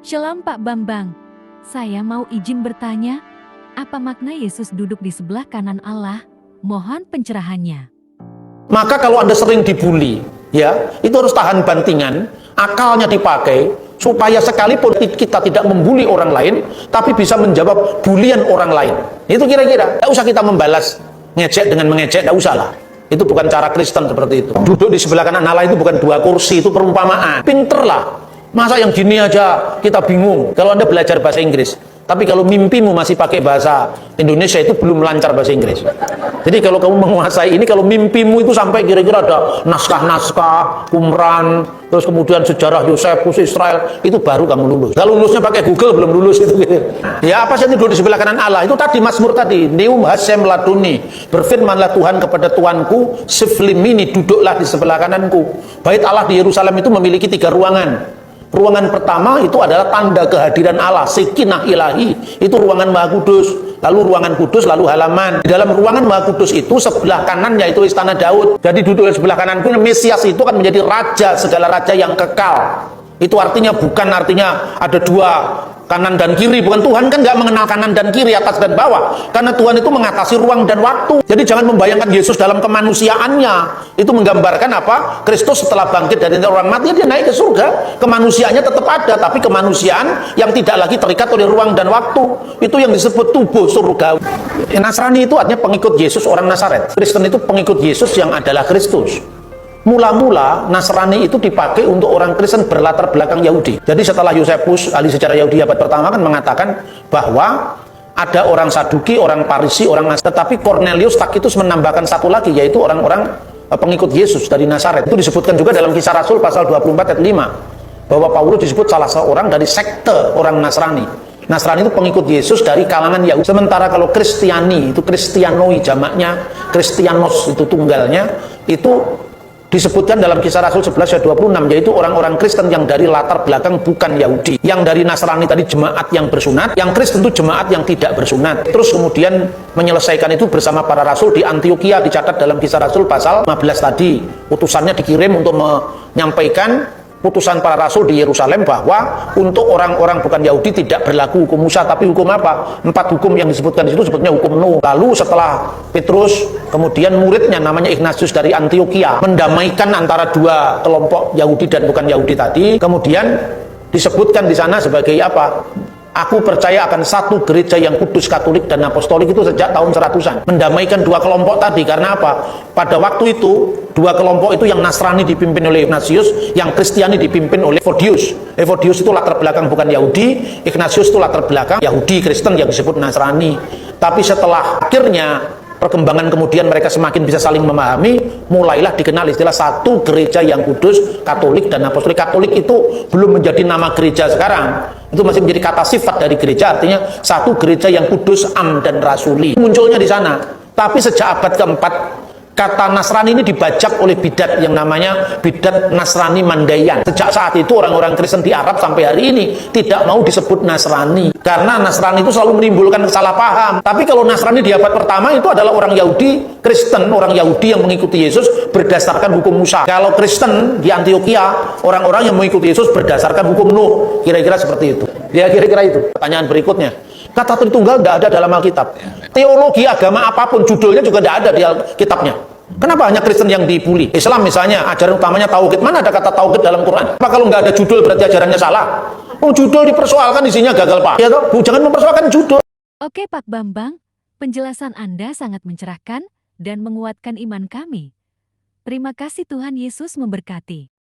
Shalom Pak Bambang, saya mau izin bertanya, apa makna Yesus duduk di sebelah kanan Allah? Mohon pencerahannya. Maka kalau Anda sering dibully, ya, itu harus tahan bantingan, akalnya dipakai, supaya sekalipun kita tidak membuli orang lain, tapi bisa menjawab bulian orang lain. Itu kira-kira, tidak usah kita membalas ngejek dengan mengejek, tidak usah lah. Itu bukan cara Kristen seperti itu. Duduk di sebelah kanan Allah itu bukan dua kursi, itu perumpamaan. Pinterlah. Masa yang gini aja kita bingung. Kalau Anda belajar bahasa Inggris, tapi kalau mimpimu masih pakai bahasa Indonesia, itu belum lancar bahasa Inggris. Jadi kalau kamu menguasai ini, kalau mimpimu itu sampai kira-kira ada naskah-naskah, Qumran, terus kemudian sejarah Yosefus Israel, itu baru kamu lulus. Kalau lulusnya pakai Google belum lulus itu. Ya apa sih duduk di sebelah kanan Allah? Itu tadi Mazmur tadi, Neum Hasem Laduni, berfirmanlah Tuhan kepada Tuanku, Siflimini, duduklah di sebelah kananku. Bait Allah di Yerusalem itu memiliki 3 ruangan. Ruangan pertama itu adalah tanda kehadiran Allah, Sekinah Ilahi, itu ruangan Maha Kudus. Lalu ruangan kudus, lalu halaman. Di dalam ruangan Maha Kudus itu sebelah kanannya itu istana Daud. Jadi duduk di sebelah kanan pun Mesias itu akan menjadi raja, segala raja yang kekal. Itu artinya bukan artinya ada 2 kanan dan kiri, bukan. Tuhan kan nggak mengenal kanan dan kiri, atas dan bawah, karena Tuhan itu mengatasi ruang dan waktu. Jadi jangan membayangkan Yesus dalam kemanusiaannya. Itu menggambarkan apa? Kristus setelah bangkit dari orang mati, dia naik ke surga. Kemanusiaannya tetap ada, tapi kemanusiaan yang tidak lagi terikat oleh ruang dan waktu. Itu yang disebut tubuh surga. Nasrani itu artinya pengikut Yesus, orang Nazaret. Kristen itu pengikut Yesus yang adalah Kristus. Mula-mula Nasrani itu dipakai untuk orang Kristen berlatar belakang Yahudi. Jadi setelah Yosefus, ahli sejarah Yahudi abad pertama, kan mengatakan bahwa ada orang Saduki, orang Parisi, orang Nasrani. Tetapi Cornelius Tacitus menambahkan satu lagi, yaitu orang-orang pengikut Yesus dari Nazaret. Itu disebutkan juga dalam Kisah Rasul pasal 24 ayat 5, bahwa Paulus disebut salah seorang dari sekte orang Nasrani. Nasrani itu pengikut Yesus dari kalangan Yahudi. Sementara kalau Kristiani, itu Kristianoi jamaknya, Kristianos itu tunggalnya, itu disebutkan dalam Kisah Rasul 11 ayat 26, yaitu orang-orang Kristen yang dari latar belakang bukan Yahudi. Yang dari Nasrani tadi jemaat yang bersunat, yang Kristen itu jemaat yang tidak bersunat. Terus kemudian menyelesaikan itu bersama para rasul di Antioquia, dicatat dalam Kisah Rasul pasal 15 tadi. Utusannya dikirim untuk menyampaikan putusan para rasul di Yerusalem bahwa untuk orang-orang bukan Yahudi tidak berlaku hukum Musa, tapi hukum apa? 4 hukum yang disebutkan di situ sebetulnya hukum Nuh. Lalu setelah Petrus, kemudian muridnya namanya Ignatius dari Antioquia mendamaikan antara 2 kelompok Yahudi dan bukan Yahudi tadi, kemudian disebutkan di sana sebagai apa? Aku percaya akan satu gereja yang kudus, katolik, dan apostolik, itu sejak tahun 100-an. Mendamaikan 2 kelompok tadi, karena apa? Pada waktu itu, 2 kelompok itu yang Nasrani dipimpin oleh Ignatius, yang Kristiani dipimpin oleh Evodius. Evodius itu latar belakang bukan Yahudi, Ignatius itu latar belakang Yahudi Kristen yang disebut Nasrani. Tapi setelah akhirnya perkembangan kemudian mereka semakin bisa saling memahami, mulailah dikenal istilah satu gereja yang kudus, katolik, dan apostolik. Katolik itu belum menjadi nama gereja sekarang, itu masih menjadi kata sifat dari gereja, artinya satu gereja yang kudus, am, dan rasuli. Munculnya di sana. Tapi sejak abad keempat, kata Nasrani ini dibajak oleh bidat yang namanya bidat Nasrani Mandayan. Sejak saat itu orang-orang Kristen di Arab sampai hari ini tidak mau disebut Nasrani, karena Nasrani itu selalu menimbulkan salah paham. Tapi kalau Nasrani di abad pertama itu adalah orang Yahudi Kristen, orang Yahudi yang mengikuti Yesus berdasarkan hukum Musa. Kalau Kristen di Antioquia, orang-orang yang mengikuti Yesus berdasarkan hukum Nuh. Kira-kira seperti itu. Ya, kira-kira itu. Pertanyaan berikutnya, kata Tritunggal tidak ada dalam Alkitab. Teologi agama apapun judulnya juga tidak ada di Alkitabnya. Kenapa hanya Kristen yang dibully? Islam misalnya, ajaran utamanya tauhid. Mana ada kata tauhid dalam Quran? Apa kalau nggak ada judul berarti ajarannya salah? Oh, judul dipersoalkan, isinya gagal, Pak. Ya toh? Jangan mempersoalkan judul. Oke Pak Bambang, penjelasan Anda sangat mencerahkan dan menguatkan iman kami. Terima kasih, Tuhan Yesus memberkati.